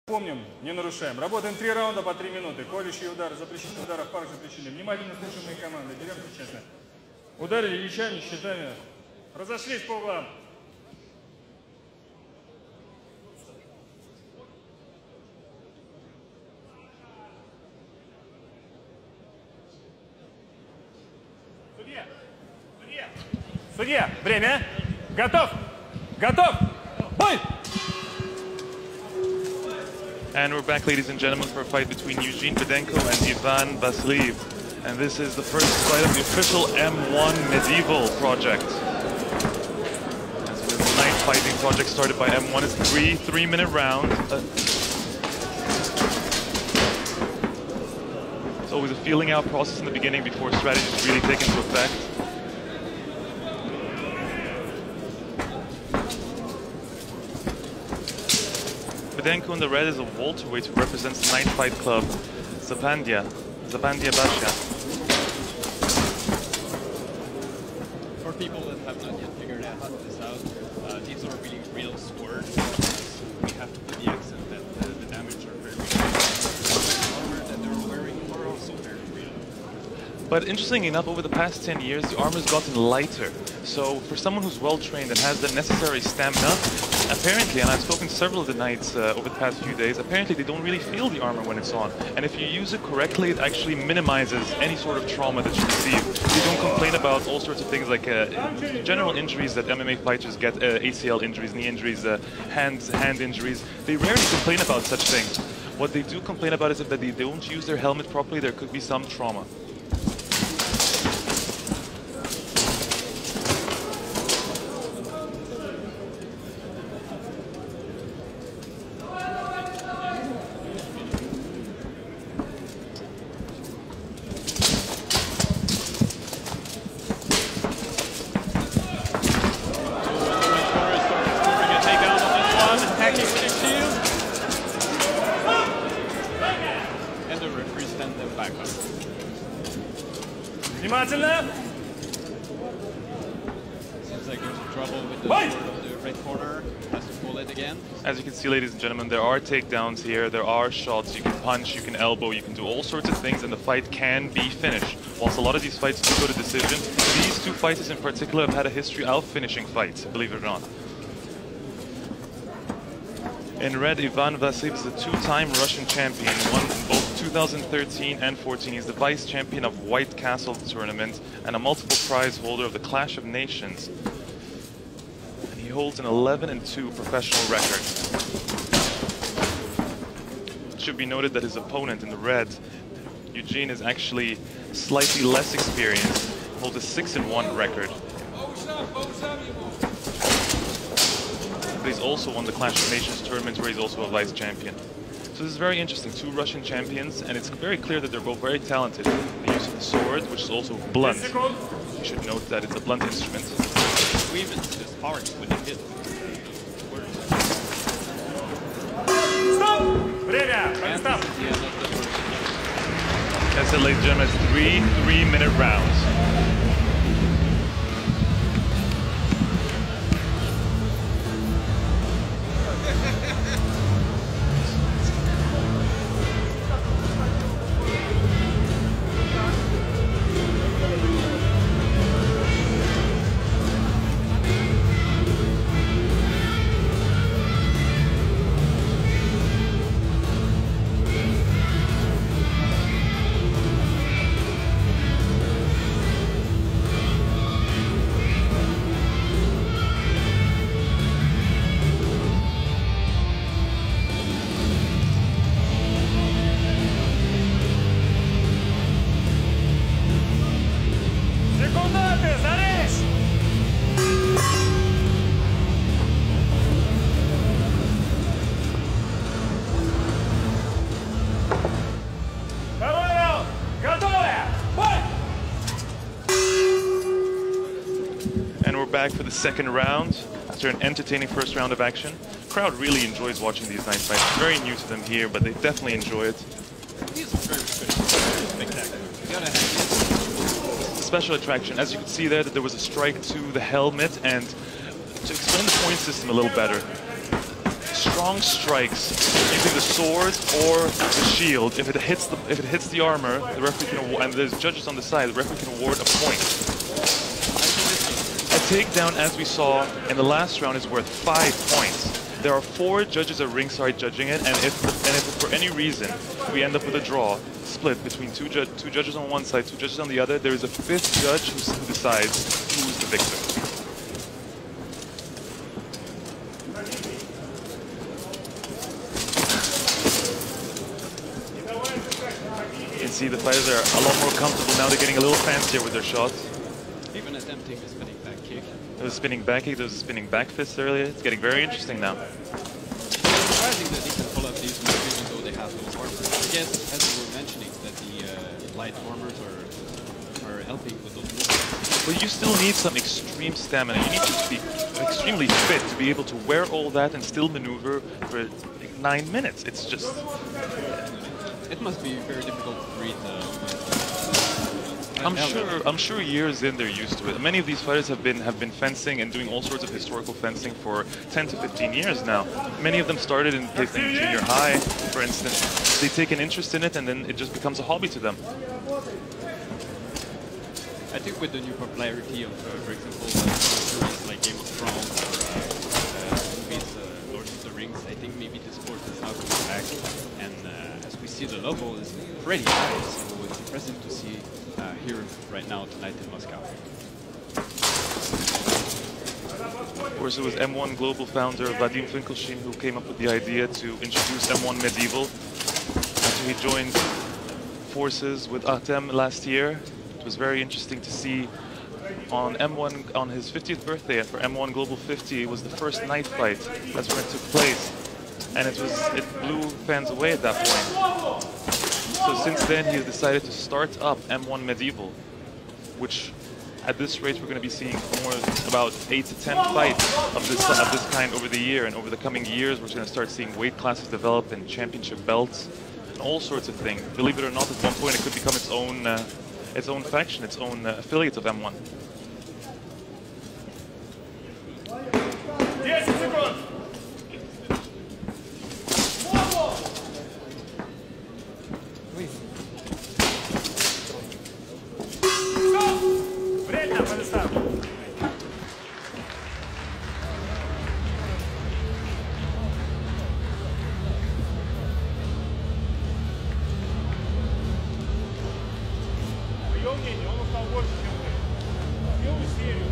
Помним, не нарушаем. Работаем 3 раунда по 3 минуты. Колющие удары, запрещенные удары в парах запрещены. Внимательно слушаем мои команды. Деремся честно. Ударили лещами, щитами. Разошлись по углам. Судья! Судья! Судья! Время! Готов! Готов! Бой! And we're back, ladies and gentlemen, for a fight between Eugene Budenko and Ivan Vasiliev. And this is the first fight of the official M1 Medieval project. This is a night fighting project started by M1. It's three-minute round. It's always a feeling out process in the beginning before strategies really take into effect. Budenko in the red is a welterweight who represents the night fight club Zabandia Basha. For people that have not yet figured this out, these are really real swords. We have to put the accent that the damage are very real. The armor that they're wearing are also very real. But interestingly enough, over the past 10 years, the armor's gotten lighter. So for someone who's well-trained and has the necessary stamina, apparently, and I've spoken to several of the knights over the past few days, apparently they don't really feel the armor when it's on. And if you use it correctly, it actually minimizes any sort of trauma that you receive. They don't complain about all sorts of things like general injuries that MMA fighters get, ACL injuries, knee injuries, hand injuries. They rarely complain about such things. What they do complain about is that they don't use their helmet properly, there could be some trauma. Внимательно! Seems like there's trouble with the red corner. Has to pull it again. As you can see, ladies and gentlemen, there are takedowns here, there are shots, you can punch, you can elbow, you can do all sorts of things, and the fight can be finished. Whilst a lot of these fights do go to decision, these two fighters in particular have had a history of finishing fights, believe it or not. In red, Ivan Vasiliev is a two-time Russian champion, won in both 2013 and 14. He's the vice champion of White Castle tournament and a multiple prize holder of the Clash of Nations. And he holds an 11-2 professional record. It should be noted that his opponent in the red, Eugene, is actually slightly less experienced, holds a 6-1 record. He's also won the Clash of Nations tournament where he's also a vice champion. So this is very interesting, two Russian champions, and it's very clear that they're both very talented. The use of the sword, which is also blunt. You should note that it's a blunt instrument. Even just hard when it hit. Stop! Время! Stop! As I said, ladies and gentlemen, it's three-minute rounds. Back for the second round after an entertaining first round of action. The crowd really enjoys watching these night fights. It's very new to them here, but they definitely enjoy it. These are very spectacular. You gotta have special attraction. As you can see there, that there was a strike to the helmet, and to explain the point system a little better, strong strikes using the sword or the shield. If it hits the armor, the referee can award, and there's judges on the side, the referee can award a point. A takedown, as we saw in the last round, is worth 5 points. There are 4 judges at ringside judging it, and if for any reason we end up with a draw, split between two judges on one side, 2 judges on the other, there is a 5th judge who decides who's the victor. You can see the fighters are a lot more comfortable now. They're getting a little fancier with their shots. Even attempting a spinning back kick. There was a spinning back kick, there was a spinning back fist earlier. It's getting very interesting now. Surprising that they can pull up these moves even though they have those armors. I guess, as you were mentioning, that the light armors are helping with those moves. But you still need some extreme stamina. You need to be extremely fit to be able to wear all that and still maneuver for like 9 minutes. It's just... It must be very difficult to read I'm sure years in they're used to it. Many of these fighters have been fencing and doing all sorts of historical fencing for 10 to 15 years now. Many of them started in junior high, for instance. They take an interest in it and then it just becomes a hobby to them. I think with the new popularity of, for example, series like Game of Thrones or movies, Lord of the Rings, I think maybe the sport is now coming back. And as we see, the level is pretty high, so it's impressive to see here right now tonight in Moscow. Of course, it was M1 Global founder Vadim Finkelstein who came up with the idea to introduce M1 Medieval after he joined forces with Artem last year. It was very interesting to see on M1, on his 50th birthday for M1 Global 50, it was the first night fight. That's when it took place. And it blew fans away at that point. So since then, he has decided to start up M1 Medieval, which at this rate, we're going to be seeing more about 8 to 10 fights of this kind over the year. And over the coming years, we're going to start seeing weight classes develop and championship belts and all sorts of things. Believe it or not, at one point, it could become its own faction, its own affiliate of M1. Мое мнение, он устал больше, чем ты. Первую серию,